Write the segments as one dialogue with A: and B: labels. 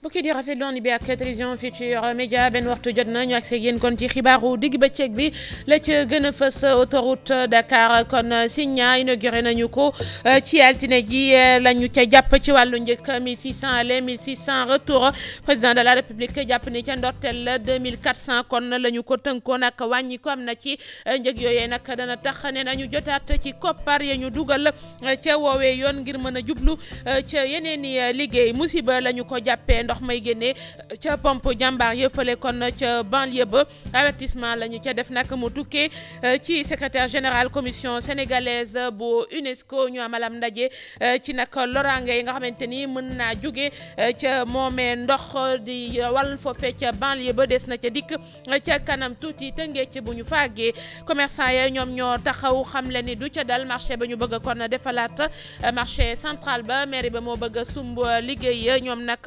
A: bokki di rafetlu woon bi ak télévision Futurs Médias benn waxtu jot na ñu ak seeg yéen kon ci xibaaru digg bëccëg bi la ca gën a fës autoroute Dakar kon Signa inauguré nañu ko ci altine ji la ñu ca jàpp ci wàllu njëkk 1600 aller 1600 retour président de la république jàpp ni ca ndorteel 2400 kon la ñu ko tënkoon ak wàññi ko am na ci njëg yooyee nag dana tax ne nañu jotaat ci koppar ya ñu dugal ca woowee yoon ngir mën a jublu ca yeneen i liggéey musiba la ñu ko jàppee ndox may génne ca pompe jàmbaar yëfale kon ca banlieue ba avertissement la ñu ca def nag mu tukkee ci secrétaire général commission sénégalaise bu UNESCO ñu amalam ndaje ci nag loraange yi nga xamante ni mën naa jóge ca moomee ndox di wal foofe ca banlieue ba des na ca dikk ca kanam tuuti tëngee bu ñu faagee commerçant ya ñoom ñoo taxaw xam le ni du ca dal marché ba ñu bëgg kon defalaat marché central ba mairie ba moo bëgg a sumb liggéey ñoom nag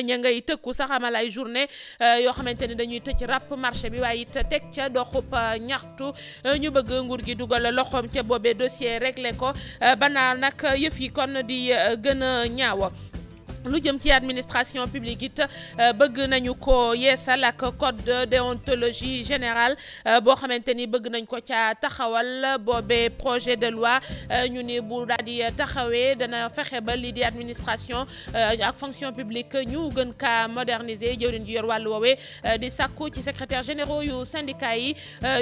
A: ña ngay tëkku sax amal ay journée yoo xamante ni dañuy tëj ràpp marché bi waaye it teg ca doxub ñaxtu ñu bëgg nguur gi dugal loxoom ca boobee dossier réglé ko banaa nag yëf yi kon di gën a ñaawa lu jëm ci administration publique it bëgg nañu ko yeesal ak code de déontologie générale boo xamante ni bëgg nañ ko ca taxawal boobee projet de loi ñu ni bu daal di taxawee dana fexe ba lii di administration ak fonction publique ñu gën kaa moderniser jëwriñ ji yor wàllu woowee di sàkku ci secrétaire généraux yu syndicat yi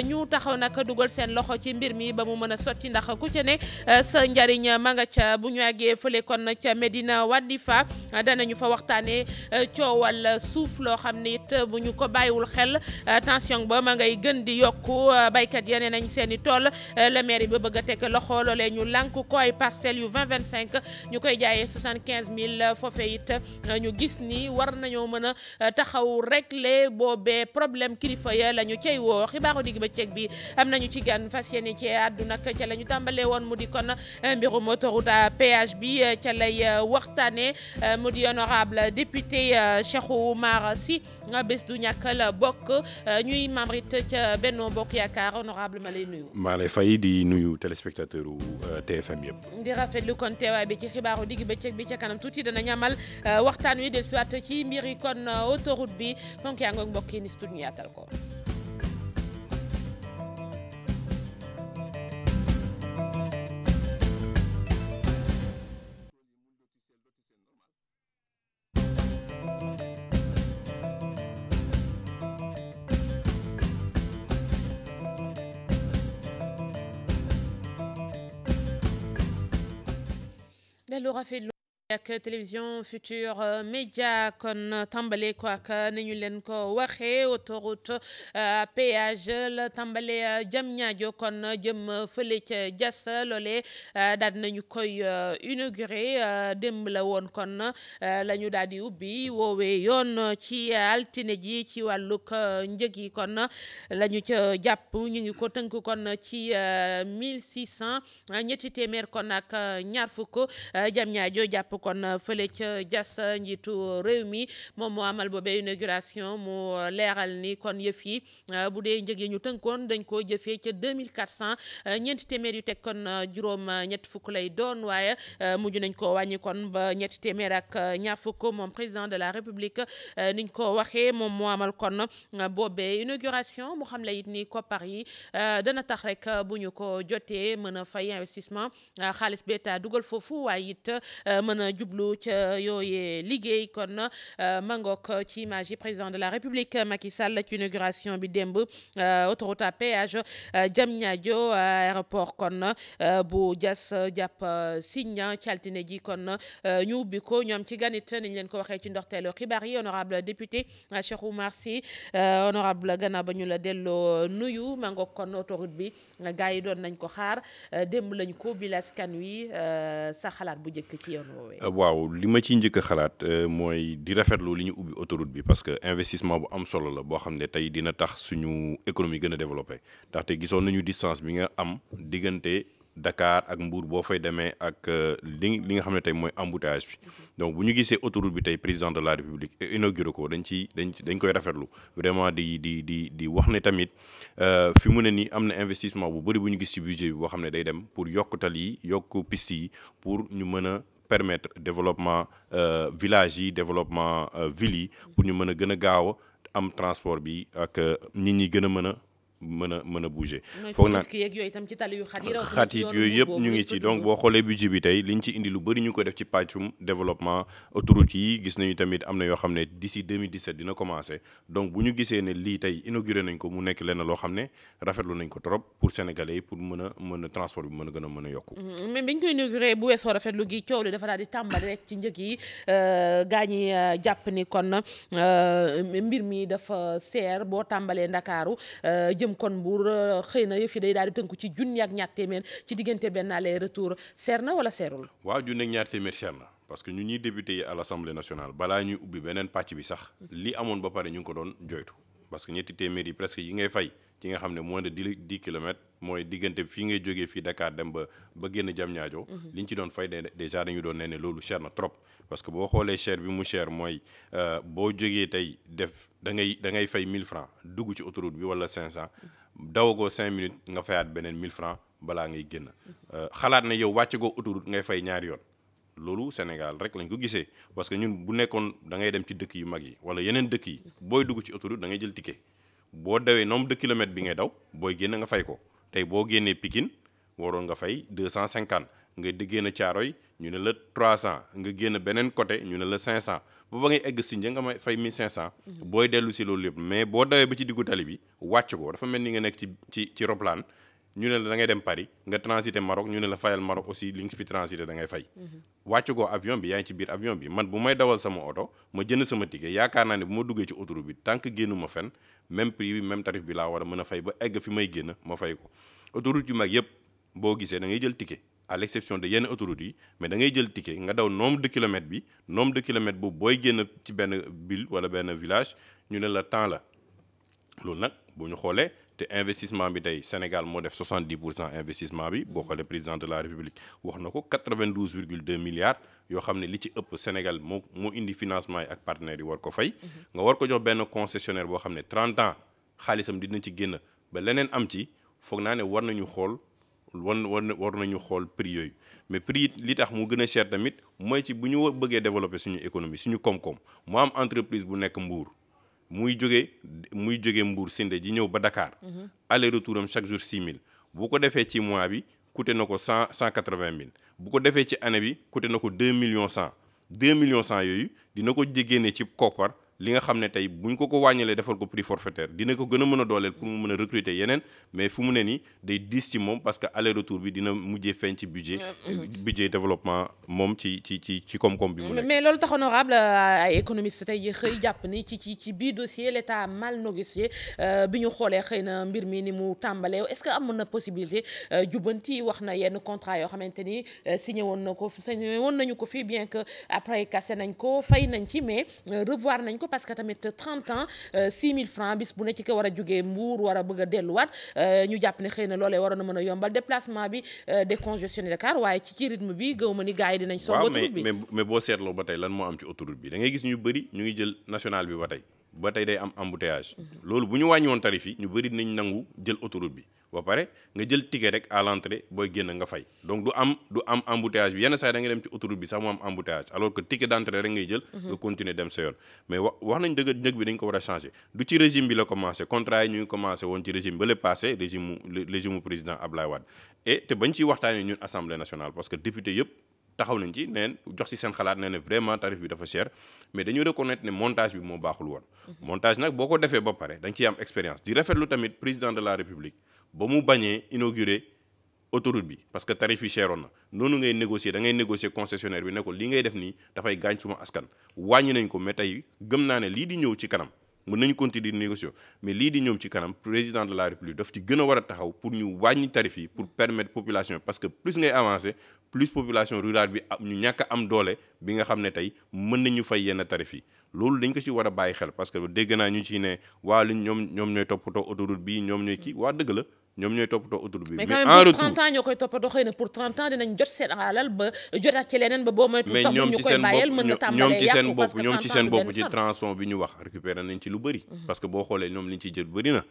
A: ñu taxaw nag dugal seen loxo ci mbir mi ba mu mën a sotti ndax ku ca ne sa njariñ ma nga ca bu ñu àggee fële kon ca Medina Wandifa danañu fa waxtaanee coowal suuf loo xam ne it bu ñu ko bàyyiwul xel tension ba ma ngay gën di yokku baykat ya nee nañ seen i tool la mairie ba bëgg a teg loxo loolee ñu lànk ko ay parcelles yu 20-25 ñu koy jaayee 75000 foofee it ñu gis ni war nañoo mën a taxaw régler boobee problème kilifa ya la ñu cay woo xibaaru digg bëccëg bi am nañu ci gan fas yéene ci àdduna ca la ñu tàmbalee woon mu di kon mbirum autoroute à péage bi ca lay waxtaanee. mu di honorable député Cheikh Oumar Sy bés du ñàkk la bokk ñuy membre it ca Benno Bokk Yaakaar honorable ma lay nuyu.
B: maa lay fay di nuyu téléspectateur u TFM yëpp.
A: di rafetlu kon teewaay bi ci xibaaru digg bëccëg bi ca kanam tuuti dana ñamal waxtaan wi dellusiwaat ci mbir yi kon autoroute bi donc yaa ngi mbokk yi ni studio ñu yaatal ko. dellu rafetlu ak télévision Futurs Médias kon tàmbale ko ak ni ñu leen ko waxee autoroute péage la tàmbale Diamniadio kon jëm fële ca Diass loole daal nañu koy inauguré démb la woon kon la ñu daal di ubbi woowee yoon ci altine ji ci wàllug njëg yi kon la ñu ca jàpp ñu ngi ko tënk kon ci 1600 ñetti téeméer kon ak ñaar fukk Diamniadio jàpp kon fële ca Diass njiitu réew mi moom moo amal boobee inauguration mu leeral ni kon yëf yi bu dee njëg yi ñu tënkoon dañ koo jëfee ca 2400 ñeenti téeméer yu teg kon juróom ñetti fukk lay doon waaye mujj nañ ko wàññi kon ba ñetti téeméer ak ñaar fukk moom président de la république niñ ko waxee moom moo amal kon boobee inauguration mu xam la it ni koppar yi dana tax rek bu ñu ko jotee mën a fay investissement xaalis bi état dugal foofu waaye it mën a jublu ca yooyee liggéey kon mangook ci image yi président de la république Macky Sall ci inauguration bi démb autoroute à péage Diamniadio aéroport kon bu Diass jàpp Signa ci altine ji kon ñu ubbi ko ñoom ci ganit niñ leen ko waxee ci ndorteelu xibaar yi honorable député Cheikh Oumar Sy honorable gannaaw ba ñu la delloo nuyu mangook kon autoroute bi gars yi doon nañ ko xaar démb lañ ko bi askan wi sa xalaat bu njëkk ci yoon woowee.
B: waaw li ma ciy njëkk a xalaat mooy di rafetlu li ñu ubbi autoroute bi parce que investissement bu am solo la boo xam ne tey dina tax suñu économie gën a développé ndaxte gisoon nañu distance bi nga am diggante Dakar ak Mbour boo fay demee ak li nga xam ne tey mooy embouteillage bi donc bu ñu gisee autoroute bi tey président de la République inauguré ko dañ koy rafetlu vraiment di wax ne tamit fi mu ne nii am na investissement bu bëri bu ñu gis ci budget bi boo xam ne day dem pour yokk tali yi yokk piste yi pour ñu mën a permettre développement village yi développement ville yi pour ñu mën a gën a gaaw a am transport bi ak nit ñi gën a mën a bouger.
A: foog naa yooyu itam ci tali yu
B: xat yi yooyu yëpp ñu ngi ci donc boo xoolee budget bi tey liñ ci indi lu bëri ñu ko def ci pàccum développement autoroute yi gis nañu tamit am na yoo xam ne d'ici 2017 dina commencer donc bu ñu gisee ne lii tey inauguré nañ ko mu nekk lenn loo xam ne rafetlu nañ ko trop pour sénégalais yi pour mën a transport bi mën a yokku.
A: mais biñ ko inauguré bu weesoo rafetlu gi coow li dafa daal di tàmbali rek ci njëg yi gaa ñi jàpp ni kon mbir mi dafa seer boo tàmbalee Ndakaaru kon Mbour xëy na yëf yi day daal di tënku ci junni ak ñaar téeméer ci diggante benn aller retour seer na wala seerul.
B: waaw junni ak ñaar téeméer seer na parce que ñun ñuy député yi à l'Assemblée nationale balaa ñuy ubbi beneen pàcc bi sax li amoon ba pare ñu ngi ko doon joytu parce que ñetti téeméer yi presque yi ngay fay ci nga xam ne moins de 10 kilomètres mooy diggante fii ngay jógee fii Dakar dem ba génn Diamniadio li ñu ci doon fay déjà dañu doon nee ne loolu cher na trop parce que boo xoolee cher bi mu cher mooy boo jógee tey def da ngay fay 1000 francs dugg ci autoroute bi wala 500 dawagoo 5 minutes nga fayaat beneen 1000 francs balaa ngay génn xalaat ne yow wàcce goo autoroute ngay fay ñaari yoon loolu Sénégal rek lañ ko gisee parce que ñun bu nekkoon da ngay dem ci dëkk yu mag yi wala yeneen dëkk yi booy dugg ci autoroute da ngay jël ticket boo dawee nombre de kilomètres bi ngay daw booy génn nga fay ko tey boo génnee Pikine waroon nga fay 250 nga di génn Thiaroye ñu ne la 300 nga génn beneen côté ñu ne la 500 ba ngay egg Sindia nga may fay 1500. booy dellu si loolu yëpp mais boo dawee ba ci diggu tali bi wàcc ko dafa mel ni nga nekk ci roplaan ñu ne la da ngay dem Paris nga transité Maroc ñu ne la fayal Maroc aussi li nga fi transité da ngay fay. wàcc ko avion bi yaa ngi ci biir avion bi man bu may dawal sama oto ma jënd sama ticket yaakaar naa ne bu ma duggee ci autoroute bi tant que génnuma fenn même prix bi même tarif bi laa war a mën a fay ba egg fi may génn ma fay ko autoroute yu mag yëpp boo gisee da ngay jël ticket. à l'exception de yenn autoroutes yi mais da ngay jël ticket nga daw nombre de kilomètres bi nombre de kilomètres boobu booy génn ci benn ville wala benn village ñu ne la temps la loolu nag bu ñu xoolee te investissement bi tey Sénégal moo def 70% investissement bi boo xoolee président de la République wax na ko 92,2 milliards yoo xam ne li ci ëpp Sénégal moo indi financement yi ak partenaires yi war ko fay. nga war ko jox benn concessionnaire boo xam ne 30 ans xaalisam dina ci génn ba leneen am ci foog naa ne war nañu xool. war nañu xool prix yooyu mais prix li tax mu gën a cher tamit mooy ci bu ñu bëggee développer suñu économie suñu koom-koom mu am entreprise bu nekk Mbour muy jógee Mbour Sinde ji ñëw ba Dakar. aller retour am chaque jour 6000 bu ko defee ci mois bi coûté na ko 180 000 bu ko defee ci année bi coûté na ko 2 millions 100 yooyu dina ko génnee ci koppar. li nga xam ne tey buñ ko wàññilee defal ko prix forfaitaire dina ko gën a mën a dooleel pour mu mën a recruter yeneen mais fu mu ne nii day diis ci moom parce que aller retour bi dina mujjee feeñ ci budget développement moom ci koom-koom bi mu nekk. mais
A: loolu tax honorable ay économistes tey xëy jàpp ni ci biir dossier l'état a mal négocié bi ñu xoolee xëy na mbir mi ni mu tàmbalee est-ce que am na possibilité jubbanti wax na yenn contrat yoo xamante ni signé woon nañu ko fii bien que après cassé nañ ko fay nañ ci mais revoir nañ ko parce que tamit 30 ans 6 000 francs bis bu ne ci ko war a jógee Mbour war a bëgg a delluwaat ñu jàpp ne xëy na loolee waroon na mën a yombal déplacement bi décongestionné Dakar waaye ci rythme bi gëw ma ni gars yi dinañ song autoroute bi
B: mais boo seetloo ba tey lan moo am ci autoroute bi da ngay gis ñu bëri ñu ngi jël national bi ba tey day am embouteillage loolu bu ñu wàññi woon tarif yi ñu bëri dinañ nangu jël autoroute bi ba pare nga jël ticket rek à l'entrée booy génn nga fay donc du am embouteillage bi yenn saa yi da nga dem ci autoroute bi sax mu am embouteillage alors que ticket d'entrée rek ngay jël nga continuer dem sa yoon mais wax nañ dëgg njëg bi dañ ko war a changer du ci régime bi la commencé contrat yi ñu ngi commencé woon ci régime ba le passé régime président Ablaye Wade et te bañ ciy waxtaanee ñun assemblée nationale parce que député yëpp taxaw nañ ci neen jox ci seen xalaat nee ne vraiment tarif bi dafa cher mais dañu reconnaître ne montage bi moo baaxul woon montage nag boo ko defee ba pare da nga ciy am expérience di rafetlu tamit président de la république ba mu bañee inaugurer autoroute bi parce que tarif yi cheroon na noonu ngay négocier da ngay négocier concessionnaire bi ne ko li ngay def nii dafay gaañ suma askan wàññi nañ ko mais tey gëm naa ne lii di ñëw ci kanam mën nañu continuer di négocier mais lii di ñëw ci kanam président de la république daf ci gën a war a taxaw pour ñu wàññi tarif yi pour permettre population parce que plus ngay avancer plus population rurale bi ñu ñàkk a am doole bi nga xam ne tey mën nañu fay yenn tarif yi loolu dañ ko ci war a bàyyi xel parce que dégg naa ñu ci ne waa li ñoom ñooy toppatoo autoroute bi ñoom ñooy kii waa dëgg la ñoom ñooy toppatoo autoroute bi
A: mais en retour 30 ans ñoo koy toppatoo xëy na pour 30 ans dinañ jot seen alal ba jotaat ci leneen ba boo moytu sax bu ñu koy bàyyeel mën na tàmbalee yàqu parce que
B: ñoom ci seen bopp ci transport bi ñu wax récupérer nañ ci lu bëri parce que boo xoolee ñoom liñ ciy jël bëri na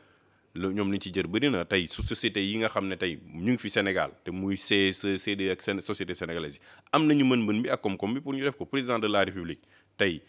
B: ñoom li ñu ci jër bëri na tey su société yi nga xam ne tey ñu ngi fi Sénégal te muy CSE CD ak société sénégalaise yi am nañu mën-mën bi ak koom-koom bi pour ñu def ko. président de la République tey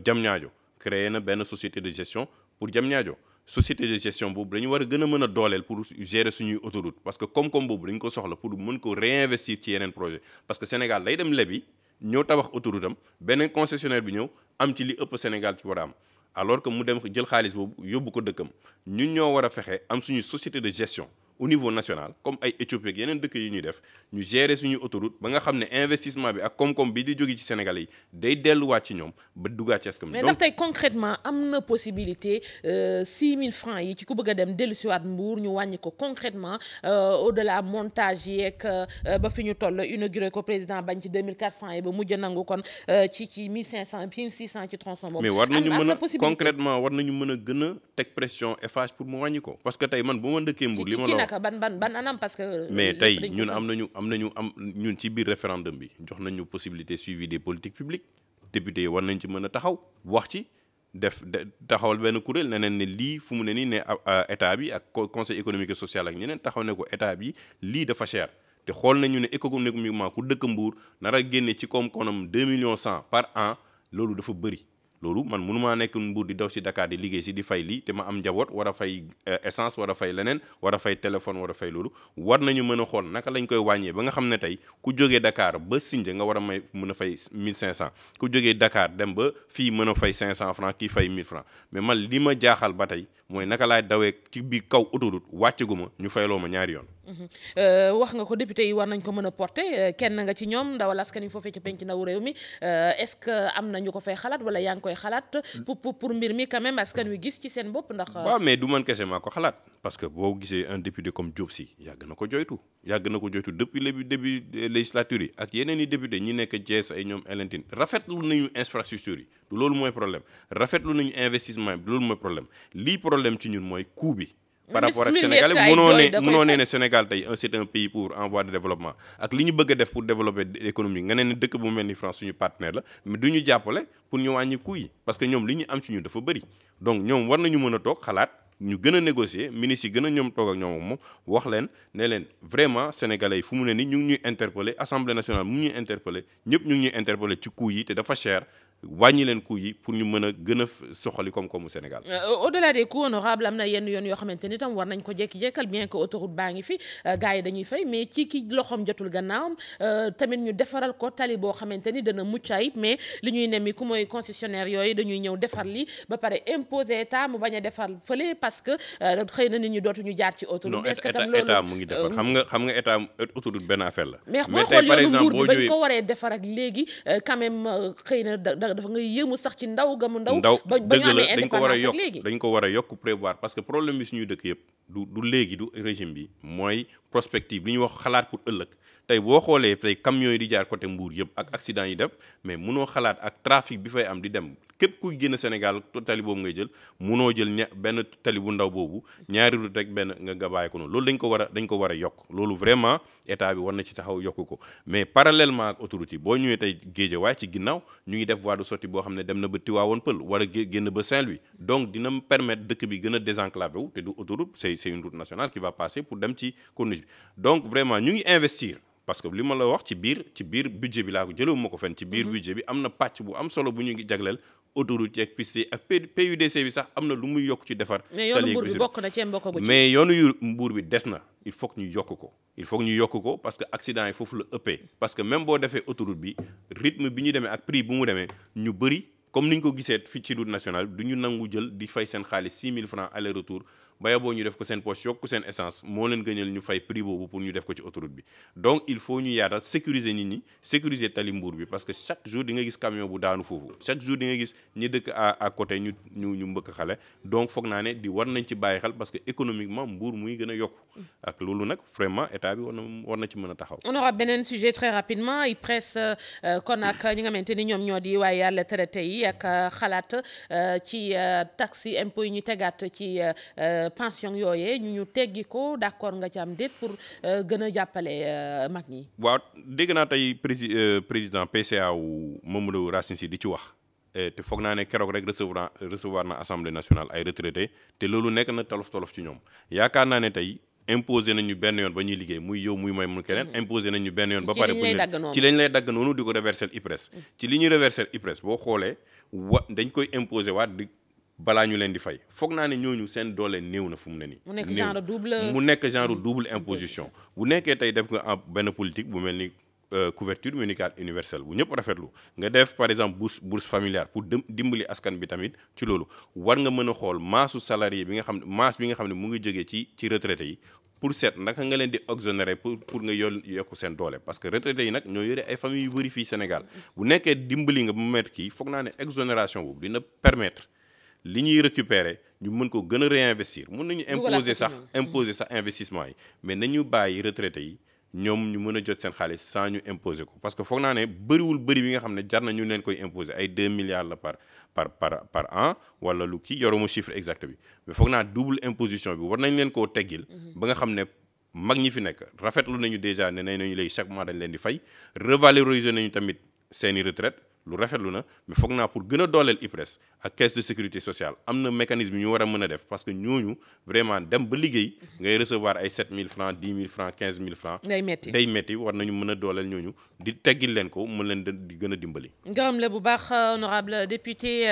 B: Diamniadio créé na benn société de gestion pour Diamniadio. société de gestion boobu dañu war a gën a mën a dooleel pour gérer suñuy autoroute parce que koom-koom boobu dañ ko soxla pour mën ko réinvestir ci yeneen projet parce que Sénégal day dem lebi ñëw tabax autoroute am beneen concessionnaire bi ñëw am ci li ëpp Sénégal ci war a am alors que mu dem jël xaalis boobu yóbbu ko dëkkam ñun ñoo war a fexe am suñu société de gestion au niveau national comme ay Éthiopie ak yeneen dëkk yi ñuy def ñu gérer suñu autoroute ba nga xam ne investissement bi ak koom-koom bi di jóge ci Sénégal yi day delluwaat ci ñoom ba duggaat ci askan bi.
A: mais ndax tey concrètement am na possibilité 6000 francs yi ci ku bëgg a dem dellusiwaat Mbour ñu wàññi ko concrètement au delà montage yeeg ba fi ñu toll inauguré ko président bañ ci 2400 yi ba mujj nangu kon ci 1500 1600 ci tronçon boobu.
B: mais war nañu mën a concrètement war nañu mën a gën a teg pression Eiffage pour mu wàññi ko parce que tey man bu ma dëkkee Mbour li ma la ban anam parce que. mais tey ñun am ñun ci biir référendum bi jox nañu possibilité suivi des politiques publiques député yi war nañ ci mën a taxaw wax ci taxawal benn kuréel neneen ne lii fu mu ne nii ne état bi ak conseil économique et social ak ñeneen taxaw ne ko état bi lii dafa cher te xool nañu ne économiquement ku dëkk Mbour nar a génne ci koom-koomam 2 millions 100 par an loolu dafa bëri. loolu man mënumaa nekk Mbour di daw si Dakar di liggéey si di fay lii te ma am njaboot war a fay essence war a fay leneen war a fay téléphone war a fay loolu war nañu mën a xool naka lañ koy wàññee ba nga xam ne tey ku jógee Dakar ba Sindia nga war a mën a fay 1500 ku jógee Dakar dem ba fii mën a fay 500 francs kii fay 1000 francs mais man li ma jaaxal ba tey mooy naka laay dawee ci biir kaw autoroute wàcce gu ma ñu fayloo ma ñaari yoon.
A: wax nga ko député yi war nañ ko mën a porter kenn nga ci ñoom ndawal askan wi foofee ci penc ndaw réew mi est-ce que am na ñu ko fay xalaat wala yaa ngi koy xalaat pour mbir mi quand même askan wi gis ci seen bopp ndax.
B: waaw mais du man kese maa ko xalaat parce que boo gisee un député comme Diop Sy yàgg na ko joytu depuis le début législature yi ak yeneen i député ñi nekk Thiès ay ñoom Elentine rafetlu nañu infrastructure yi du loolu mooy problème rafetlu nañu investissement bi loolu mooy problème lii problème ci ñun mooy coût bi. par rapport ak Sénégal mënoo ne Sénégal tey c'est un pays pour en voie de développement ak li ñu bëgg a def pour développer l'économie nga ne dëkk bu mel ni France suñu partenaire la mais du ñu jàppale pour ñu wàññi coût yi parce que ñoom li ñu am ci ñun dafa bëri donc ñoom war nañu mën a toog xalaat ñu gën a négocier ministres yi gën a ñoom toog ak ñoom moom wax leen ne leen vraiment sénégalais yi fu mu ne ni ñu ngi ñuy interpeller assemblée nationale mu ngi ñuy interpeller ñëpp ñu ngi ñuy interpeller ci coût yi te dafa cher wàññi leen coût yi pour ñu mën a gën a soxali koom-koomu Sénégal.
A: au-delà des coûts honorables am na yenn yoon yoo xamante ni tam war nañ ko jékki-jékkal bien que autoroute baa ngi fi gars yi dañuy fay mais ci ki loxoom jotul gannaawam tamit ñu defaral ko tali boo xamante ni dana mucc ayib mais li ñuy nemmi ku mooy concessionnaire yooyu dañuy ñëw defar li ba pare imposer état mu bañ a defar fële parce que xëy na nit ñi dootuñu jaar ci autoroute.
B: est-ce que tam loolu état mu ngi defar xam nga état autoroute benn affaire la.
A: mais tey par exemple boo bañ ko waree defar ak léegi quand même xëy na dafa ngay yëmu sax ci ndaw ga mu ndaw ba ñu amee indépendance ak léegi
B: dañ ko war a yokk prévoir parce que problème bi suñuy dëkk yëpp du léegi du régime bi mooy prospective li ñuy wax xalaat pour ëllëg tey boo xoolee tey camions yi di jaar côté Mbour yëpp ak accident yi def mais munoo xalaat ak trafic bi fay am di dem képp kuy génn Sénégal tali boobu ngay jël munoo jël benn tali bu ndaw boobu ñaari route rek benn nga bàyyi ko noonu loolu dañ ko war a yokk loolu vraiment état bi war na ci taxaw yokk ko mais parallèlement ak autoroute yi boo ñëwee tey Guédiawaye ci ginnaaw ñu ngi def voie de sortie boo xam ne dem na ba Tivaouane Peulh war a génn ba Saint-Louis donc dina permettre dëkk bi gën a désenclavé wu te du autoroute c'est une route nationale qui va passer pour dem ci corniche bi donc vraiment ñu ngi investir parce que li ma la wax ci biir budget bi laa ko jëlewu ma ko fenn ci biir budget bi am na pàcc bu am solo bu ñu ngi jagleel autoroute yeeg piste ak PUDC bi sax am na lu muy yokk ci defar.
A: mais yoonu Mbour bi bokk na ci mbokk gu ci.
B: mais yoonu Mbour bi des na il faut que ñu yokk ko parce que accident yi foofu la ëppee parce que même boo defee autoroute bi rythme bi ñu demee ak prix bu mu demee ñu bëri comme ni ñu ko gisee fii ci route nationale du ñu nangu jël di fay seen xaalis 6000 francs aller retour baya boo ñu def ko seen poche yokk seen essence moo leen gënal ñu fay prix boobu pour ñu def ko ci autoroute bi donc il faut ñu yaatal sécuriser nit ñi sécuriser tali Mbour bi parce que chaque jour di nga gis camion bu daanu foofu chaque jour di nga gis ñi dëkk à côté ñu mbëkk xale donc foog naa ne war nañ ci bàyyi xel parce que économiquement Mbour muy gën a yokku ak loolu nag vraiment état bi war na ci mën a taxaw.
A: on aura beneen sujet très rapidement il presse kon ak ñi nga xamante ni ñoom ñoo di waaye yàlla traité yi ak xalaat ci taxi impôt yi ñu tegaat ci pension yooyee ñu teggi ko d'accord nga ci am déet pour gën a jàppale mag ñi.
B: waaw dégg naa tey président PCA wu Mamadou Racine Sy di ci wax te foog naa ne keroog rek recevoir na assemblée nationale ay retraités te loolu nekk na tolof ci ñoom yaakaar naa ne tey imposé nañu benn yoon ba ñuy liggéey muy yow muy may mun keneen imposé nañu benn yoon ba pare ci lañ lay dagg noonu di ko reverser IPRES ci li ñuy reverser IPRES boo xoolee dañ koy imposé waat di balaa ñu leen di fay foog naa ne ñooñu seen doole néew na fu mu ne nii. mu nekk genre double imposition bu nekkee tey def nga benn politique bu mel ni couverture médicale universelle bu ñëpp rafetlu nga def par exemple bourse familiale pour dimbali askan bi tamit ci loolu war nga mën a xool maasu salarié bi nga xam ne masse bi nga xam ne mu ngi jógee ci retraités yi pour seet naka nga leen di exonérer pour nga yokku seen doole parce que retraités yi nag ñoo yore ay famille yu bëri fii Sénégal bu nekkee dimbali nga ba mu mettre kii foog naa ne exonération boobu dina permettre li ñuy récupérer ñu mën ko gën a réinvestir mun nañu imposer sax investissement yi mais nañu bàyyi retraités yi ñoom ñu mën a jot seen xaalis sans ñu imposer ko parce que foog naa ne bëri bi nga xam ne jar na ñu leen koy imposer ay 2 milliards la par an wala lu kii yoruma chiffre exact bi mais foog naa double imposition bi war nañ leen koo teggil ba nga xam ne mag ñi fi nekk rafetlu nañu déjà ne nañu léegi chaque mois dañ leen di fay revaloriser nañu tamit seeni retraite lu rafetlu na mais foog naa pour gën a dooleel IPRES ak caisse de sécurité sociale am na mécanisme yu ñu war a mën a def parce que ñooñu vraiment dem ba liggéey ngay recevoir ay 7000 francs 10 000 francs 15 000 francs day metti war nañu mën a dooleel ñooñu di teggil leen ko mën leen di gën a dimbali.
A: gërëm la bu baax honorable député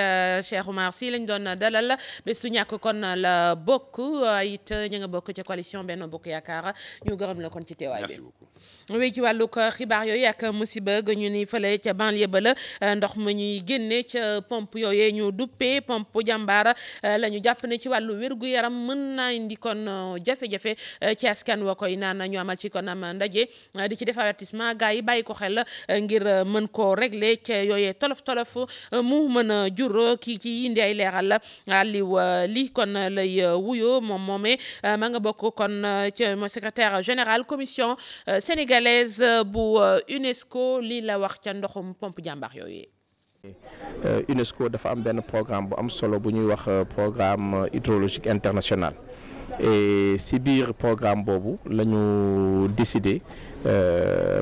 A: Cheikh Oumar Sy lañ doon dalal bés su ñàkk kon la bokk it ñu nga bokk ca coalition Benno Bokk Yaakaar ñu gërëm la kon ci teewaay bi.
B: merci beaucoup.
A: wéy ci wàllug xibaar yooyu ak musiba ga ñu ni fële ca banlieue ba la ndox ma ñuy génne ca pompe yooyee ñu duppee pompe jàmbaar la ñu jàpp ne ci wàllu wér-gu-yaram mën naa indi kon jafe-jafe ci askan wa koy naan ñu amal ci kon am ndaje di ci def avertissement gars yi bàyyi ko xel ngir mën koo régler ca yooyee tolof mu mën a jur kii ci indi ay leeral Aliou li kon lay wuyoo moom moomee ma nga bokk kon ci mooy secrétaire général commission sénégalaise bu UNESCO lii la wax ca ndoxum pompe jàmbaar yooyu.
C: UNESCO dafa am benn programme bu am solo bu ñuy wax programme hydrologique international et si biir programme boobu la ñu décidé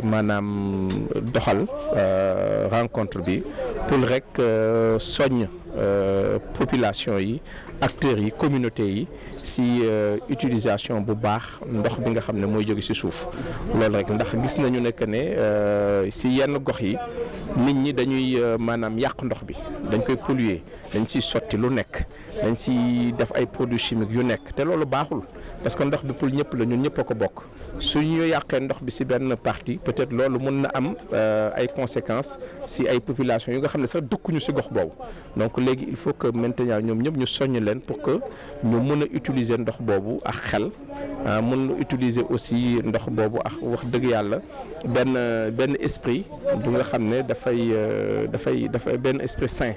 C: maanaam doxal rencontre bi pour rek soññ population yi acteurs yi communauté yi si utilisation bu baax ndox bi nga xam ne mooy jóge si suuf loolu rek ndax gis nañu ne que ne si yenn gox yi nit ñi dañuy maanaam yàq ndox bi dañ koy polluer dañ ciy sotti lu nekk dañ ci def ay produits chimiques yu nekk te loolu baaxul parce que ndox bi pour ñëpp la ñun ñëpp a ko bokk su ñu yàqee ndox bi si benn partie peut-être loolu mun na am ay conséquences si ay populations yu nga xam ne sax dëkkuñu si gox boobu donc léegi il faut que maintenant ñoom ñëpp ñu soññ leen pour que ñu mun a utiliser ndox boobu ak xel mun na utiliser aussi ndox boobu ak wax dëgg yàlla benn esprit bu nga xam ne dafay benn esprit sain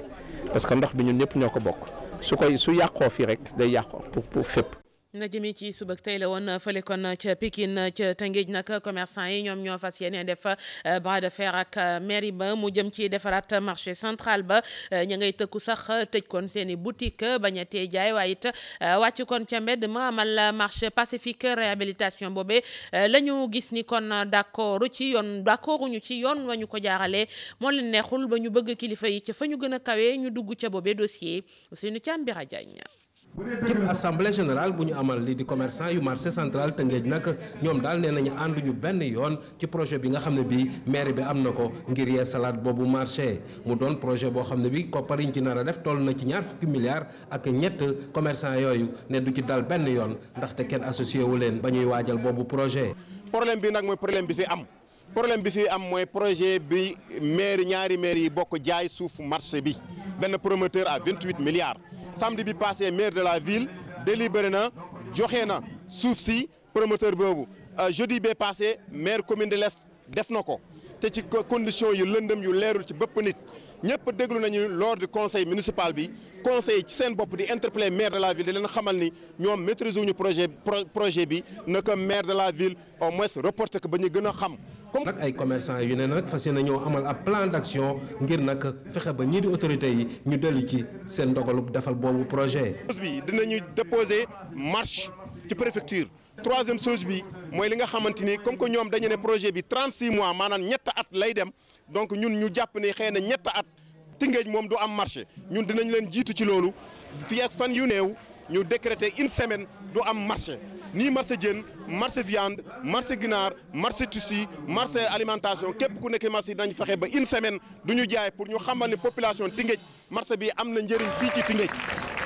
C: parce que ndox bi ñun ñëpp ñoo ko bokk su yàqoo fii rek day yàqoo pour fépp.
A: na jëmee ci suba tey la woon fële kon ca Pikine ca Tëngéej nag commerçant yi ñoom ñoo fas yéene def bras de fer ak mairie ba mu jëm ci defaraat marché central ba ña ngay tëkku sax tëj kon seen i boutique bañ a tee jaay waaye it wàcc kon ca mbedd ma amal marché pacifique réhabilitation boobee la ñu gis ni kon d'accorduñu ci yoon wa ñu ko jaaralee moo leen neexul ba ñu bëgg kilifa yi ca fa ñu gën a kawee ñu dugg ca boobee dossier aussi nu ci am Bira Diagne.
D: cib assemblée générale bu ñu amal lii di commerçant yu marché central Tëngéej nag ñoom daal nee nañu ànduñu benn yoon ci projet bi nga xam ne bii mairie bi am na ko ngir yee salaat boobu marché mu doon projet boo xam ne bi koppar yiñ ci nar a def toll na ci 20 milliards ak ñett commerçant yooyu ne du ci dal benn yoon ndaxte kenn associé wu leen ba ñuy waajal boobu projet.
E: problème bi nag mooy problème bi fi am mooy projet bi ñaari maire yi bokk jaay suufu marché bi benn promoteur à 28 milliards. samedi bi passé maire de la ville délibéré na joxe na suuf si promoteur boobu jeudi bee passé maire commune de l'Est def na ko te ci condition yu lëndëm yu leerul ci bépp nit ñëpp déglu nañu lors du conseil municipal bi conseil ci seen bopp di interpeller maire de la ville di leen xamal ni ñoom maîtriser wuñu projet bi naka maire de la ville au moins reporté ko ba ñu gën a xam.
D: comme nag ay commerçant yu ne nag fas yéene ñoo amal ab plan d'action ngir nag fexe ba ñii di autorités yi ñu dellu ci seen ndogalub defal boobu projet.
E: bi dinañu déposer marche ci préfecture. troisième chose bi mooy li nga xamante ni comme que ñoom dañu ne projet bi 36 mois maanaam ñett at lay dem donc ñun ñu jàpp ni xëy na ñett at Tëngéej moom du am marché ñun dinañ leen jiitu ci loolu fii ak fan yu néew ñu décréter une semaine du am marché nii marché jën marché viande marché ginaar marché tissu marché alimentation képp ku nekk marché dañ fexe ba une semaine du ñu jaay pour ñu xamal ne population Tëngéej marché bi am na njëriñ fii ci Tëngéej.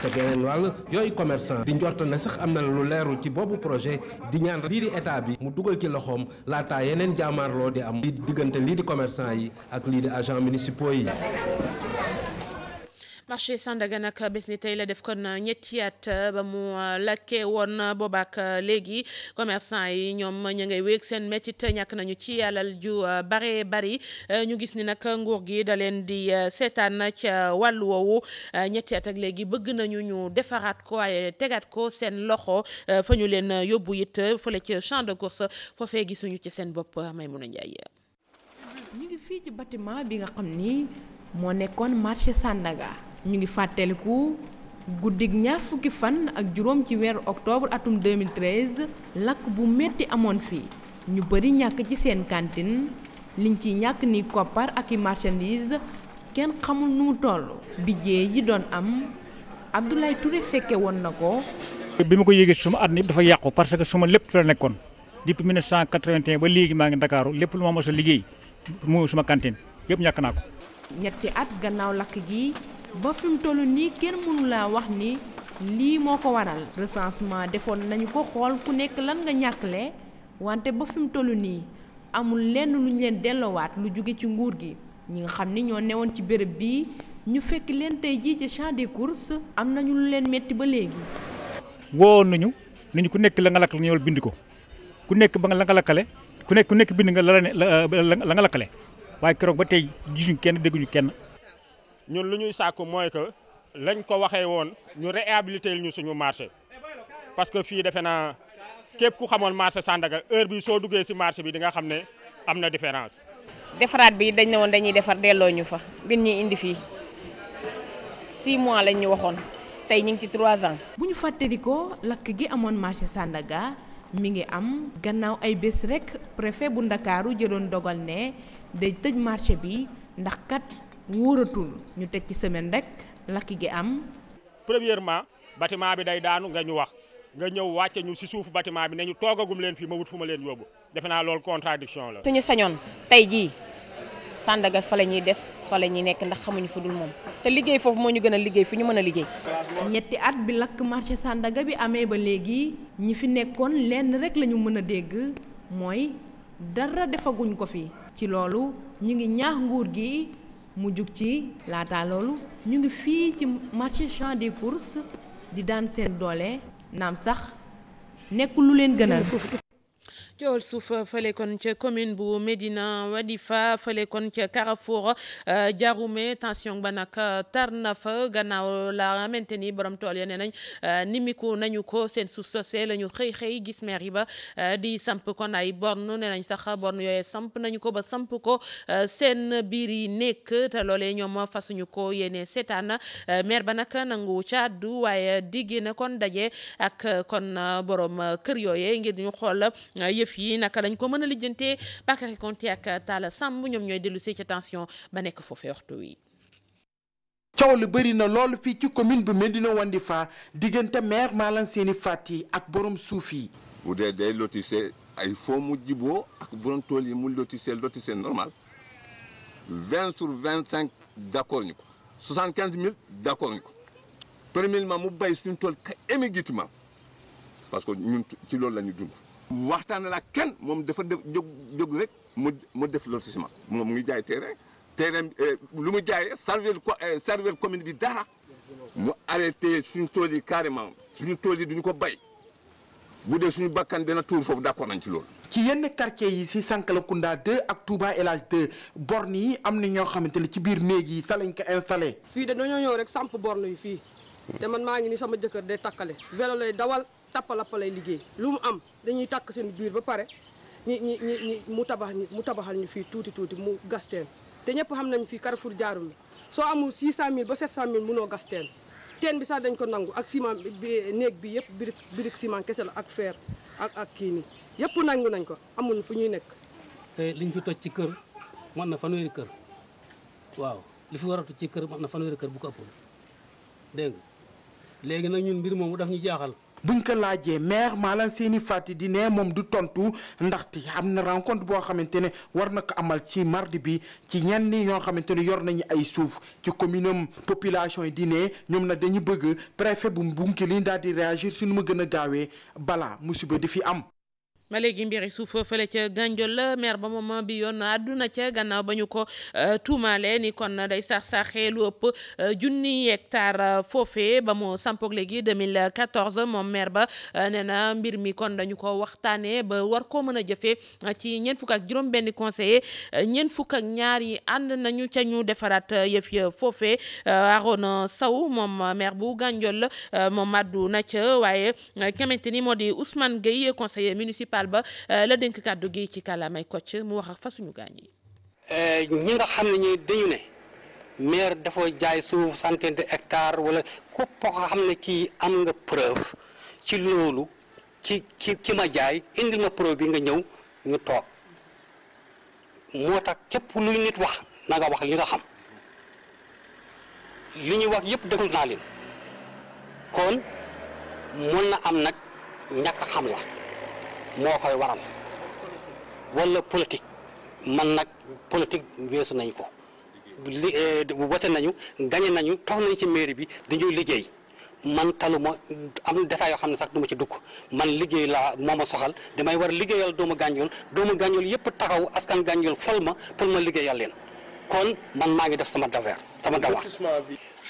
D: te geneen wàll yooyu commerçant di njort ne sax am na lu leerul ci boobu projet di ñaan lii di état bi mu dugal ci loxoom laataa yeneen jaamaarloo di am lii di diggante lii di commerçant yi ak lii di agents municipaux yi.
A: marché Sandaga nag bés ni tey la def kon ñetti at ba mu lakkee woon boobaak léegi commerçant yi ñoom ñu ngay wéeg seen métit ñàkk nañu ci alal ju bare bari ñu gis ni nag nguur gi da leen di seetaan ca wàllu woowu ñetti at ak léegi bëgg nañu ñu defaraat ko waaye tegaat ko seen loxo fa ñu leen yóbbu it fële ca champ de course foofee gisuñu ci seen bopp Maymuna Njaay.
F: ñu ngi fii ci bâtiment bi nga xam ni moo nekkoon marché Sandaga. ñu ngi fàttaliku guddig ñaar fukki fan ak juróom ci weeru octobre atum 2013 lakk bu metti amoon fii ñu bari ñàkk ci seen cantine liñ ciy ñàkk ni koppar ak i marchandise kenn xamul nu mu toll bijjee yi doon am Abdoulaye Touré fekke woon na ko.
G: bi ma ko yéegee suma àdduna yëpp dafa yàqu parce que suma lépp fi la nekkoon depuis 1981 ba léegi maa ngi Ndakaaru lépp lu ma mos a liggéey mu suma cantine yëpp ñàkk naa ko.
F: ñetti at gannaaw lakk gi. ba fi mu toll nii kenn mënu laa wax ni lii moo ko waral recensement defoon nañu ko xool ku nekk lan nga ñàkkle wante ba fi mu toll nii amul lenn lu ñu leen delloowaat lu jóge ci nguur gi ñi nga xam ni ñoo newoon ci béréb bii ñu fekk leen tey jii ci champ des courses am nañu lu leen metti ba léegi.
G: woo nañu ku nekk la nga lakk la ñëwal bind ko ku nekk ba nga la nga lakkale ku nekk bind nga la nga lakkale waaye keroog ba tey gisuñu kenn dégguñu kenn.
H: ñun lu ñuy sàkku mooy que lañ ko waxee woon ñu réhabiliter ñu suñu marché parce que fii defe naa képp ku xamoon marché Sandaga heure bi soo duggee si marché bi di nga xam ne am na différence.
I: defaraat bi dañ ne woon dañuy defar delloo ñu fa bin ñu indi fii 6 mois lañ ñu waxoon tey ñu ngi ci 3 ans.
F: bu ñu fàttalikoo lakk gi amoon marché Sandaga mi ngi am gannaaw ay bés rek préfet bu Ndakaaru jëloon dogal ne day tëj marché bi ndax kat. wóoratul ñu teg ci semaine rek lakk gi am.
H: premièrement bâtiment bi day daanu nga ñu wax nga ñëw wàcce ñu si suufu bâtiment bi ne ñu toogagum leen fii ma wut fu ma leen yóbbu defe naa loolu contradiction la.
I: suñu sañoon tey jii Sandaga fa la ñuy des fa la ñuy nekk ndax xamuñu fu dul moom te liggéey foofu moo ñu gën a liggéey fu ñu mën a liggéey.
F: ñetti at bi lakk marché Sandaga bi amee ba léegi ñi fi nekkoon lenn rek la ñu mën a dégg mooy dara defaguñ ko fi. ci loolu ñu ngi ñaax nguur gi. mu jug ci laata loolu ñu ngi fii ci marché champ des courses di daan seen doole naam sax nekkul lu leen gënal.
A: coowal suuf fële kon ca commune bu Médina Wadifa fële kon ca Carrefour Diaroumé tension ba nag tar na fa gannaaw la xamante ni borom tool ya nee nañ nimiku nañu ko seen suuf sosé la ñu xëy gis maire yi ba di samp kon ay borne nee nañ sax borne yooyu samp nañu ko ba samp ko seen biir yi nekk te loolee ñoom fasuñu ko yéene seetaan maire ba nag nangu ca addu waaye digg na kon daje ak kon borom kër yooyee ngir ñu xool yëf yi naka lañ ko mën a lijjantee Bakary Konté ak Talla Samb ñoom ñooy dellu si ca tension ba nekk foofee waxtu wi.
J: coow lu bëri na loolu fii ci commune bu Médina Wandifa diggante maire Malang Seyni Fati ak borom suuf yi.
K: bu dee day lotissé ay foo mu jiboo ak borom tool yi mu lotissé normal 20/25 d'accord ñu ko 75 000 d'accord ñu ko premièrement mu bay suñu tool ka immédiatement parce que ñun ci loolu la ñu dund. waxtaan la kenn moom dafa jóg rek mu def lotissement moom mu ngi jaay terrain lu mu jaayee servir commune bi dara mu arrêté suñu tool yi carrément suñu tool yi duñu ko bay bu dee suñu bakkan dina tuur foofu d'accord nañ ci loolu.
J: ci yenn quartier yi si Sankalakounda 2 ak Touba El Hadj 2 borne yi am na ñoo xamante ne ci biir néeg yi sa lañ ko installé.
L: fii de dañoo ñëw rek samp borne yi fii te man maa ngi ni sama jëkkër day takkale vélo lay dawal. tappalappa lay liggéey lu mu am dañuy takk seen biir ba pare mu tabaxal ñu fii tuuti mu gas teen te ñëpp xam nañ fii Carrefour Diaroumé soo amul 600 000 ba 700 000 mënoo gas teen bi sax dañ ko nangu ak ciment bi néeg bi yëpp birik ciment kese la ak fer ak kii nii yëpp nangu nañ ko amuñ fu ñuy nekk.
M: te liñ fi toj ci kër mën na fanweeri kër waaw li fi waratu ci kër am na fanweeri kër bu ko ëppul dégg nga léegi nag ñun mbir moomu daf ñu jaaxal.
J: buñ ko laajee maire Malang Seyni Fati di ne moom du tontu ndaxte am na rencontre boo xamante ne war na ko amal ci mardi bi ci ñenn ñoo xamante ne yor nañu ay suuf ci commune am population yi di ne ñoom nag dañu bëgg préfet bu Bounkiling daal di réagir si nu ma gën a gaawee balaa musiba di fi am.
A: ma léegi mbiri suuf fële ca Gandiol la maire ba moom bi yoon àdduna ca gannaaw ba ñu ko tuumaale ni kon day sax-saxee lu ëpp junni hectare foofee ba mu sampoog léegi 2014 moom maire ba nee na mbir mi kon dañu ko waxtaanee ba war koo mën a jëfee ci ñeent fukk ak juróom benn conseiller ñeent fukk ak ñaar yi ànd nañu ca ñu defaraat yëf ya foofee Arona Sow moom maire bu Gandiol moom àddu na ca waaye xamante ni moo di Ousmane Gueye conseiller municipal ba la dénk kàddu gi ci kàllaamay Kocc mu wax ak fa suñu gaañ yi.
N: ñi nga xam ne ñi dañu ne maire dafa jaay suuf centaine de hectares wala képp koo xam ne kii am nga preuve ci loolu ci ma jaay indil ma preuve bi nga ñëw ñu toog moo tax képp luy nit wax na nga wax li nga xam li ñuy wax yëpp déglu naa leen kon mën na am nag ñàkk xam la moo koy waral wala politique man nag politique weesu nañ ko wote nañu gañe nañu toog nañ ci mairie bi dañuy liggéey man taluma am détails yoo xam ne sax du ma ci dugg man liggéey laa moo ma soxal damay war a liggéeyal doomu Gandiol yëpp taxaw askan Gandiol fol ma pour ma liggéeyal leen kon man maa ngi def sama devoir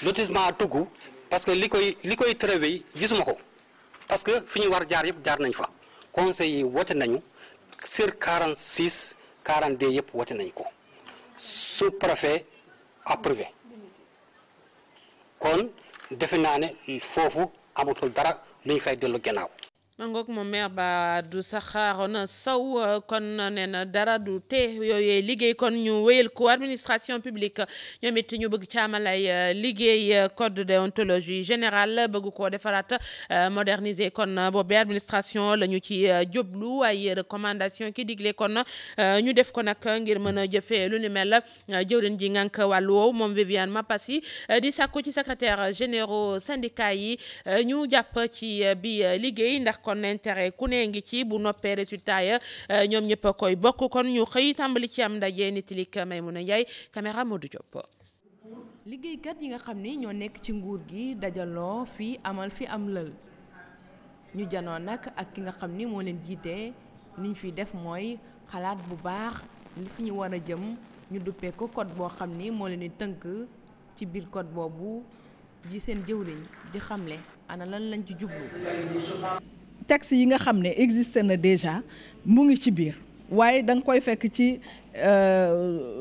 N: lotissement tugg parce que li koy travail gisuma ko parce que fi ñu war jaar yëpp jaar nañ fa conseil yi wote nañu sur 46 42 yëpp wote nañ ko sous préfet approuvé kon defe naa ne foofu amatul dara lu ñu fay dellu gannaaw.
A: mangook moom maire ba du Arona Sow kon nee na dara du te yooyee liggéey kon ñu wéyal ko administration publique ñoom it ñu bëgg ci amal ay liggéey code déontologie générale bëgg koo defaraat moderniser kon boobee administration la ñu ci jublu ay recommandation ki digle kon ñu def ko nag ngir mën a jëfee lu ni mel jëwriñ ji ngànk wàllu woowu moom Viviane Mapassi di sàkku ci secrétaire généraux syndicat yi ñu jàpp ci bi liggéey ndax kon intérêt ku ne ngi ci bu noppee résultat ya ñoom ñëpp a koy bokk kon ñu xëy tàmbali ci am ndaje Nitilik Maymouna Ndiaye caméra Modou Diop.
F: liggéeykat yi nga xam ni ñoo nekk ci nguur gi dajaloo fii amal fi am lël ñu janoo nag ak ki nga xam ni moo leen jiite liñ fiy def mooy xalaat bu baax li fi ñu war a jëm ñu duppee ko code boo xam ni moo leen di tënk ci biir code boobu ji seen jëwriñ di xamle ana lan lañ ci jublu.
O: texte yi nga xam ne existe na déjà mu ngi ci biir waaye da nga koy fekk ci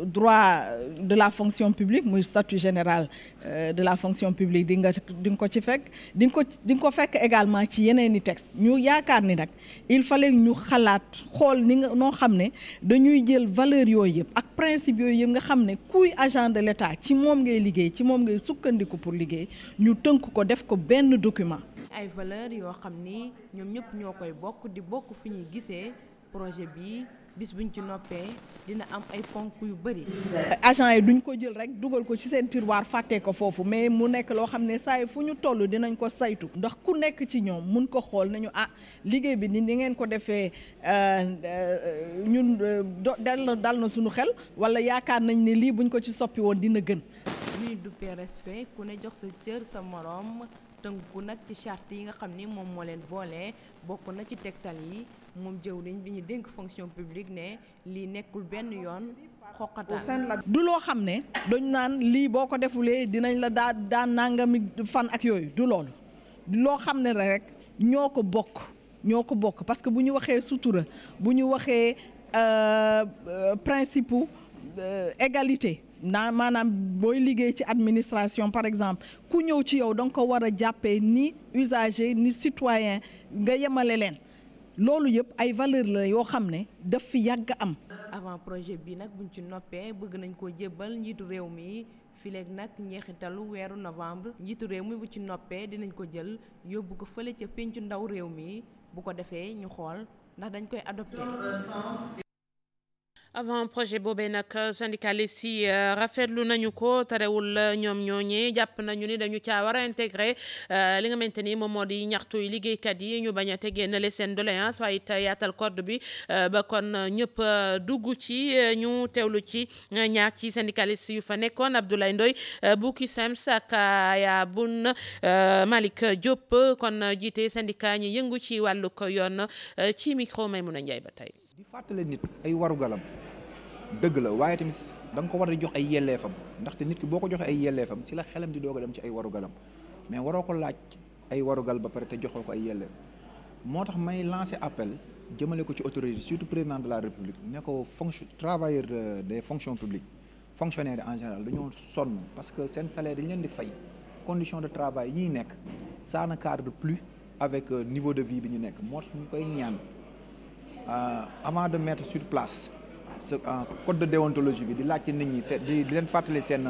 O: droit de la fonction publique muy statut général de la fonction publique di nga ko ci fekk di nga ko fekk également ci yeneen i texte ñu yaakaar ni nag il fallait ñu xalaat xool ni nga noo xam ne dañuy jël valeur yooyu yëpp ak principe yooyu yëpp nga xam ne kuy agent de l'État ci moom ngay liggéey ci moom ngay sukkandiku pour liggéey ñu tënk ko def ko benn document.
F: ay valeur yoo xam ni ñoom ñëpp ñoo koy bokk di bokk fi ñuy gisee projet bi bis buñ ci noppee dina am ay ponk yu bëri.
O: agent yi duñ ko jël rek dugal ko ci seen tiroir fàttee ko foofu mais mu nekk loo xam ne saa yi fu ñu toll dinañ ko saytu ndax ku nekk ci ñoom mun ko xool nañu liggéey bi ni ngeen ko defee ñun dal na suñu xel wala yaakaar nañ ne lii buñ ko ci soppi woon dina gën.
F: ñuy duppee respect ku ne jox sa cër sa moroom tënku nag ci charte yi nga xam ni moom moo leen boole bokk na ci tegtal yi moom jëwriñ bi ñu dénk fonction publique ne lii nekkul benn yoon xoqataan.
O: du loo xam ne dañ naan lii boo ko defulee dinañ la daan nangami fan ak yooyu du loolu du loo xam ne la rek ñoo ko bokk parce que bu ñu waxee sutura bu ñu waxee principe égalité. maanaam booy liggéey ci administration par exemple ku ñëw ci yow danga ko war a jàppee ni usager ni citoyen nga yemale leen loolu yëpp ay valeur la yoo xam ne daf fi yàgg am.
F: avant projet bi nag buñ ci noppee bëgg nañ koo jébbal njiitu réew mi fileeg nag njeexitalu weeru novembre njiitu réew mi bu ci noppee dinañ ko jël yóbbu ko fële ca pencu ndaw réew mi bu ko defee ñu xool ndax dañ koy adopté.
A: avant projet boobee nag syndicaliste yi rafetlu nañu ko terewul ñoom ñooñee jàpp nañu ni dañu caa war a intégré li nga xamante ni moom moo di ñaxtu yi liggéeykat yi ñu bañ a tegee na seen doléance waaye it yaatal code bi ba kon ñëpp dugg ci ñu teewlu ci ñaar ci syndicaliste yu fa nekkoon Abdoulaye Ndoye bu CUSEMS ak ya bun Malick Diop kon jiite syndicat ñi yëngu ci wàllu ko yoon ci micro Maymouna Ndiaye ba tey.
P: di fàttale nit ay warugalam dëgg la waaye tamit da nga ko war a jox ay yelleefam ndaxte nit ki boo ko joxee ay yelleefam si la xelam di doog a dem ci ay warugalam mais waroo ko laaj ay warugal ba pare te joxoo ko ay yelleef moo tax may lancer appel jëmale ko ci autorité surtout président de la république ne ko travailleurs des fonctions publiques fonctionnaires en général dañoo sonn parce que seen salaire dañ leen di fay conditions de travail yi ñuy nekk ça ne cadre plus avec niveau de vie bi ñu nekk moo tax ñu koy ñaan avant de mettre sur place ce code de déontologie bi di laajte nit ñi di leen fàttali seen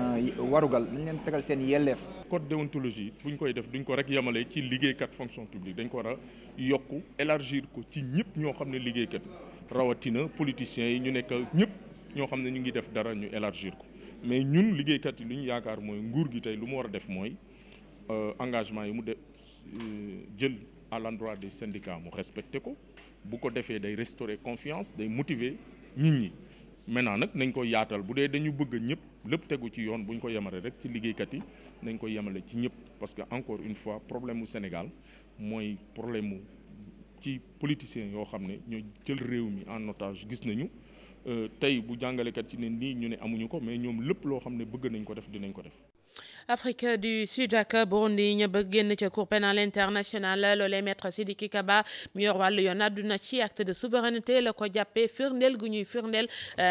P: warugal nañ leen tegal seen yelleef.
Q: code déontologie buñ koy def duñ ko rek yemale ci liggéeykat fonction publique dañ ko war a yokku élargir ko ci ñëpp ñoo xam ne liggéeykat rawatina politiciens yi ñu nekk ñëpp ñoo xam ne ñu ngi def dara ñu élargir ko mais ñun liggéeykat yi lu ñu yaakaar mooy nguur gi tey lu mu war a def mooy engagement yi mu def jël à l'endroit des syndicats mu respecté ko. bu ko defee day restaurer confiance day motiver nit ñi maintenant nag nañ ko yaatal bu dee dañu bëgg ñëpp lépp tegu ci yoon bu ñu ko yemale rek ci liggéeykat yi nañ ko yemale ci ñëpp parce que encore une fois problème mu Sénégal mooy problème mu ci politiciens yoo xam ne ñoo jël réew mi en otage gis nañu tey bu jàngalekat ci ne nii ñu ne amuñu ko mais ñoom lépp loo xam ne bëgg nañ ko def dinañ ko def.
A: Afrique du Sud ak Burundi ña bëgg génn ca Cour pénale internationale loolee maître Sidiki Kaba mi yor wàllu yoon àdduna ci acte de souveraineté la ko jàppee firndeel gu ñuy firndeel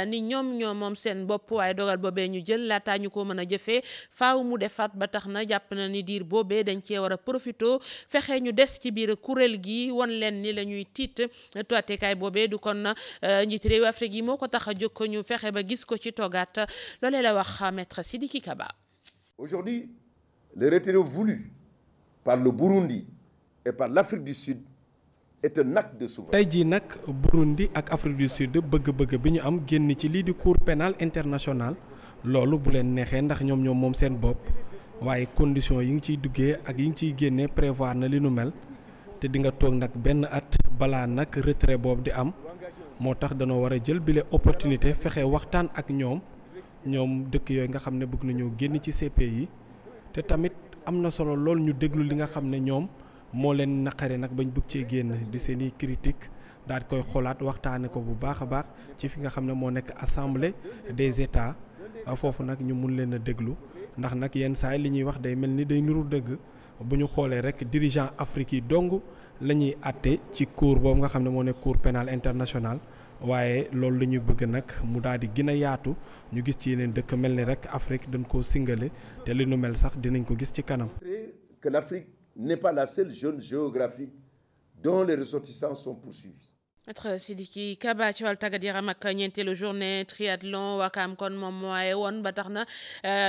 A: ni ñoom moom seen bopp waaye dogal boobee ñu jël laataa ñu ko mën a jëfee faaw mu defaat ba tax na jàpp na ni diir boobee dañ cee war a profito fexe ñu des ci biir kuréel gi won leen ni la ñuy tiit toitekaay boobee du kon njiit réew Afrique yi moo ko tax a jóg ko ñu fexe ba gis ko ci toogaat loolee la wax maître Sidiki Kaba.
R: Aujourd'hui, le retrait voulu par le Burundi et par l'Afrique du Sud est un acte de souveraineté.
S: tey jii nag Burundi ak Afrique du Sud bëgg-bëgg bi ñu am génn ci lii di Cour pénale internationale loolu bu leen neexee ndax ñoom moom seen bopp waaye conditions yi ngi ciy duggee ak yi ngi ciy génnee prévoir na li nu mel te di nga toog nag benn at balaa nag retrait boobu di am moo tax danoo war a jël bile opportunité fexe waxtaan ak ñoom dëkk yooyu nga xam ne bëgg nañoo génn ci CPI te tamit am na solo lool ñu déglu li nga xam ne ñoom moo leen naqare nag bañ bëgg cee génn di seeni critique daal di koy xoolaat waxtaane ko bu baax a baax ci fi nga xam ne moo nekk assemblée des états foofu nag ñu mun leen a déglu ndax nag yenn saa yi li ñuy wax day mel ni day nuru dëgg bu ñu xoolee rek dirigeant Afrique yi dong la ñuy àtte ci cour boobu nga xam ne moo nekk cour pénale internationale waaye loolu la ñuy bëgg nag mu daal di gën a yaatu ñu gis ci yeneen dëkk mel ni rek Afrique dañ koo singale te li nu mel sax dinañ ko gis ci kanam.
R: Que l'Afrique n'est pas la seule zone géographique dont les ressortissants sont poursuivis.
A: Maître Sidiki Kaba ci wàllu tàggat yaram ak ñeenteelu journée triathlon Wakaam kon moom mooy woon ba tax na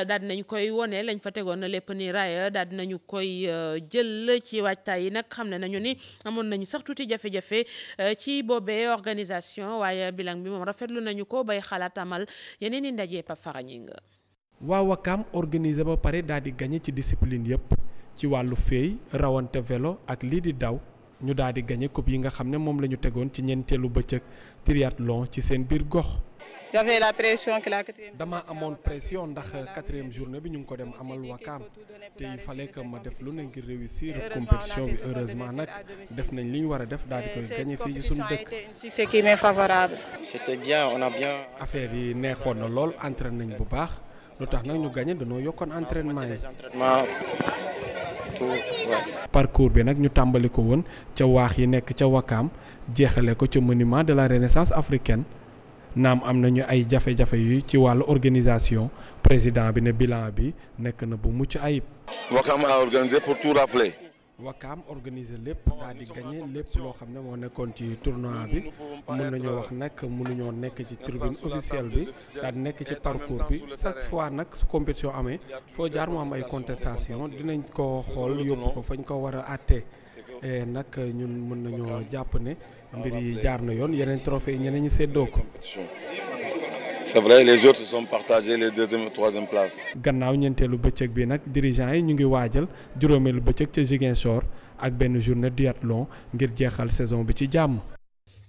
A: daal di nañ koy wone lañ fa tegoon na lépp ni raaya daal di nañu koy jël ci waajtaay yi nag xam ne nañu ni amoon nañu sax tuuti jafe-jafe ci boobee organisation waaye bilan bi moom rafetlu nañu ko bay xalaat amal yeneen i ndaje Pape Farañing.
S: waa Wakaam organisé ba pare daal di gagné ci discipline yëpp ci wàllu féey rawante vélo ak lii di daw. ñu daal di gagné coupe yi nga xam ne moom la ñu tegoon ci ñeenteelu bëccëg triathlon ci seen biir gox.
T: j'avais la pression que la quatrième.
S: dama amoon pression ndax quatrième journée bi ñu ngi ko dem amal Wakaam te il fallait que ma def lu ne ngir réussir compétition bi heureusement nag def nañ li ñu war a def daal di koy gagné fii ci suñu dëkk.
T: c'est qui m'est favorable.
S: c'était bien on a bien. affaire yi neexoon na lool entraîné nañ bu baax lu tax nag ñu gagné dañoo yokkoon entraînement yi. parcours bi nag ñu tàmbali ko woon ca waax yi nekk ca Wakaam jeexale ko ca monument de la renaissance africaine naam am nañu ay jafe-jafe yu ci wàllu organisation président bi ne bilan bi nekk na bu mucc ayib.
K: Wakaam a organisé pour tout rafler.
S: Wakaam organisé lépp daal di gagné lépp loo xam ne moo nekkoon ci tournoi bi mun nañoo wax nag mënuñoo nekk ci tribune officielle bi daal di nekk ci parcours bi chaque fois nag su compétition amee foo jaar mu am ay contestation dinañ ko xool yóbbu ko fañ ko war a àttee nag ñun mën nañoo jàpp ne mbir yi jaar na yoon yeneen trophée yi ñeneen ñi séddoo ko.
U: c'est vrai les autres sont partagés les deuxième et troisième places.
S: gannaaw ñeenteelu bëccëg bi nag dirigeants yi ñu ngi waajal juróomeelu bëccëg ca Ziguinchor ak benn journée duathlon ngir jeexal saison bi ci jàmm.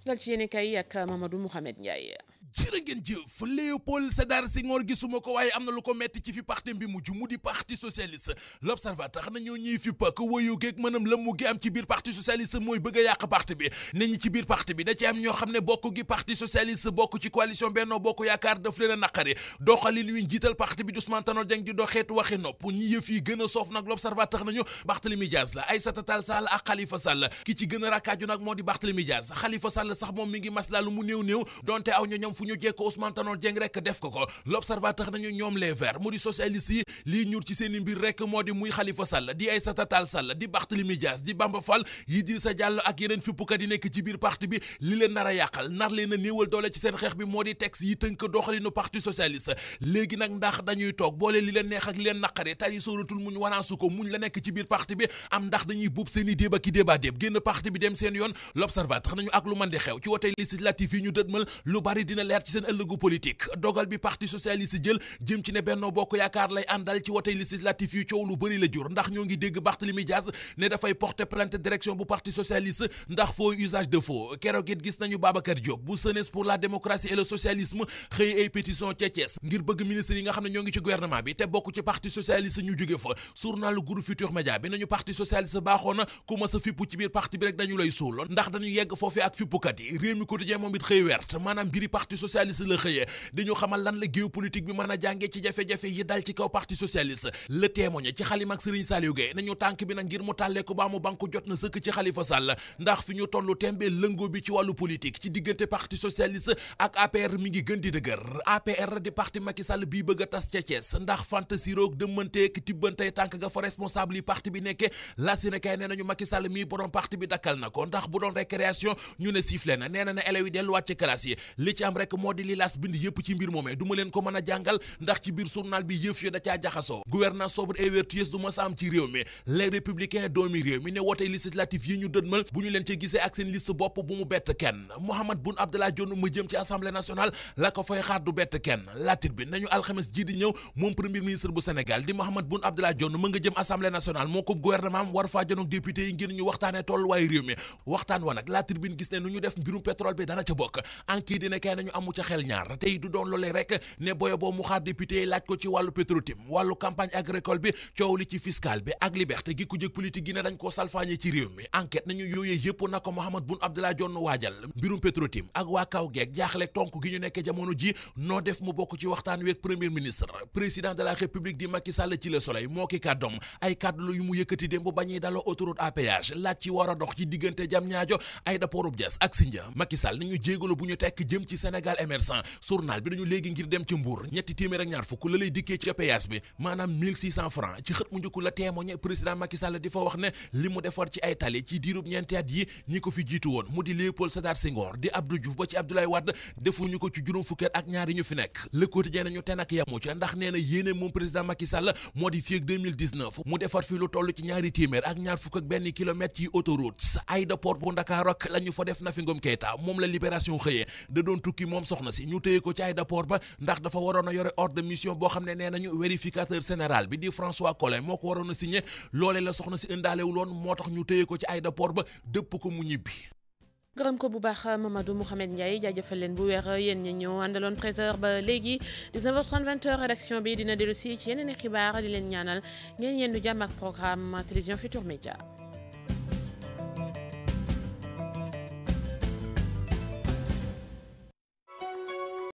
A: dal ci yéen kay ak Mamadou Mouhamed Ndiaye.
V: jërë ngeen jëf Léopold Sédar Senghor gisuma ko waaye am na lu ko metti ci fi parti bi mujj mu di parti socialiste l'observateur na ñoo ñiy fi pak woyu geeg mënam la mu gi am ci biir parti socialiste mooy bëgg a yàq parti bi ne ñi ci biir parti bi da ci am ñoo xam ne bokk gi parti socialiste bokk ci coalition Benno Bokk Yaakaar daf leen a naqari doxalin wi njiital parti bi Ousmane Tanor Dieng di doxeetu waxi nopp ñi yëf yi gën a soof nag l'observateur nañu Barthélémy Dias la Aïssata Tall Sall ak Khalifa Sall ki ci gën a rakkaaju nag moo di Barthélémy Dias Khalifa Sall sax moom mi ngi maslaa lu mu néew donte aw ñoom fu ñu jekko Ousmane Tanor Dieng rek def ko l'observateur nañu ñoom les verts mu di socialiste yi lii ñuur ci seeni mbir rek moo di muy Khalifa Sall di Aïssata Tall Sall di Barthélémy Dias di Bamba Fall Idrissa Diallo ak yeneen fippukat yi nekk ci biir parti bi li leen nar a yàqal nar leen a néewal doole ci seen xeex bi moo di texte yi tënk doxalinu parti socialiste léegi nag ndax dañuy toog boole li leen neex ak li leen naqare tari sóoratul muñ wanaasu ko muñ la nekk ci biir parti bi am ndax dañuy buub seeni débat ki débat déeb génn parti bi dem seen yoon l'observateur nañu ak lu mën di xew ci wote législatif yi ñu dëdmal lu bari dina leer ci seen ëllëgu politique dogal bi parti socialiste jël jëm ci ne Benno Bokk Yaakaar lay àndal ci wote législatif yu coow lu bëri la jur ndax ñoo ngi dégg Barthélémy Dias ne dafay porter plainte direction bu parti socialiste ndax faux usage de faux keroog it gis nañu Babacar Diop bu Jeunesse pour la démocratie et le socialisme xëy ay pétition ca Thiès ngir bëgg ministre yi nga xam ne ñoo ngi ci gouvernement bi te bokk ci parti socialiste ñu jóge fa journal Groupe Futurs Médias bi nañu parti socialiste baaxoon na ku ma sa fippu ci biir parti bi rek dañu lay suul ndax dañu yegg foofu ak fippukat yi réew mi quotidien moom it xëy wert maanaam mbiri parti socialiste la xëyee dañu xamal lan la géopolitique bi mën a jàngee ci jafe-jafe yi dal ci kaw parti socialiste le témoigne ci xalima ak Serigne Saliou Gueye nañu tànk bi nag ngir mu tàllee ko baa mu banku jot na sëkk ci Khalifa Sall ndax fi ñu tollu tembe lëngoo bi ci wàllu politique ci diggante parti socialiste ak APR mi ngi gën di dëgër APR di parti Macky Sall bii bëgg a tas ca Thiès ndax fantasi roog dëmmanteek tibbantey tànk ga fa responsable yi parti bi nekke la Sénégal nee nañu Macky Sall mii borom parti bi dakkal na ko ndax bu doon récréation ñu ne sifflé na nee na ne élèves yi delluwaat ci classe yi li ci am rek moo di li las bind yëpp ci mbir moomee du ma leen ko mën a jàngal ndax ci biir journal bi yëf yo da caa jaxasoo gouvernance sobre et vertueuse du ma sa am ci réew mi les républicains doomi réew mi ne wote législatif yi ñu dëdmal bu ñu leen ci gisee ak seen liste bopp bu mu bett kenn Mahammed Boun Abdallah Dionne ma jëm ci assemblée nationale la ko fay xaar du bett kenn la Tribune nañu alxames ji di ñëw moom premier ministre bu Sénégal di Mahammed Boun Abdallah Dionne ma nga jëm assemblée nationale moo ko gouvernement war faa janoog député yi ngir ñu waxtaane tolluwaayu réew mi waxtaan wa nag la Tribune gis ne nu ñu def mbirum pétrole bi dana ca bokk enquête dina kay nañu amu ca xel ñaar tey du doon loolee rek ne boyo boo mu xaar député yi laaj ko ci wàllu Petro-Tim wàllu campagne agricole bi coow li ci fiscal bi ak liberté gi ku jëg politique gi ne dañ koo salfaañe ci réew mi enquête nañu yooyee yëpp na ko Mahammed Boun Abdallah Dionne waajal mbirum Petro-Tim ak waa kaw geeg jaaxle tonk gi ñu nekkee jamono ji noo def mu bokk ci waxtaan wi ak premier ministre président de la république di Macky Sall ci Le Soleil moo ki kàddoom ay kàddu yu mu yëkkati démb ba ñuy daloo autoroute à péage laaj ci war a dox ci diggante Diamniadio aéroport bu Diass ak Sindia Macky Sall ni ñu jéegalu bu ñu tekk jëm ci Sénégal émergent journal bi dañu léegi ngir dem ci Mbour ñetti téeméer ak ñaar fukk la lay dikkee ci péage bi maanaam 1600 francs ci xët mu njëkk la témoigné président Macky Sall di fa wax ne li mu defar ci ay tali ci diirub ñeenti at yi ñi ko fi jiitu woon mu di Léopold Sédar Senghor di Abdou Diouf ba ci Abdoulaye Wade defuñu ko ci juróom fukki at ak ñaari ñu fi nekk Le Quotidien nañu te nag yamu ca ndax nee na yéene moom président Macky Sall moo di fii ak 2019 mu defar fi lu toll ci ñaari téeméer ak ñaar fukk ak benn kilomètre ci autoroute aéroport bu Ndakaaru ak la ñu fa def Nafi Ngom Keïta moom la Libération xëyee da doon tukki moom soxna si ñu téye ko ci aéroport ba ndax dafa waroon a yore ordre de mission boo xam ne nee nañu vérificateur général bi di François Collin moo ko waroon a signé loolee la soxna si indaalewuloon moo tax ñu téye ko ci aéroport ba dëpp ko mu ñibbi.
A: gërëm ko bu baax Mamadou Mouhamed Ndiaye jaajëfal leen bu weer yéen ñi ñëw àndaloon 13h ba léegi 19h30 20h rédaction bi dina dellu si ci yeneen i xibaar di leen ñaanal ngeen yendu jàmm ak programme télévision Futurs Médias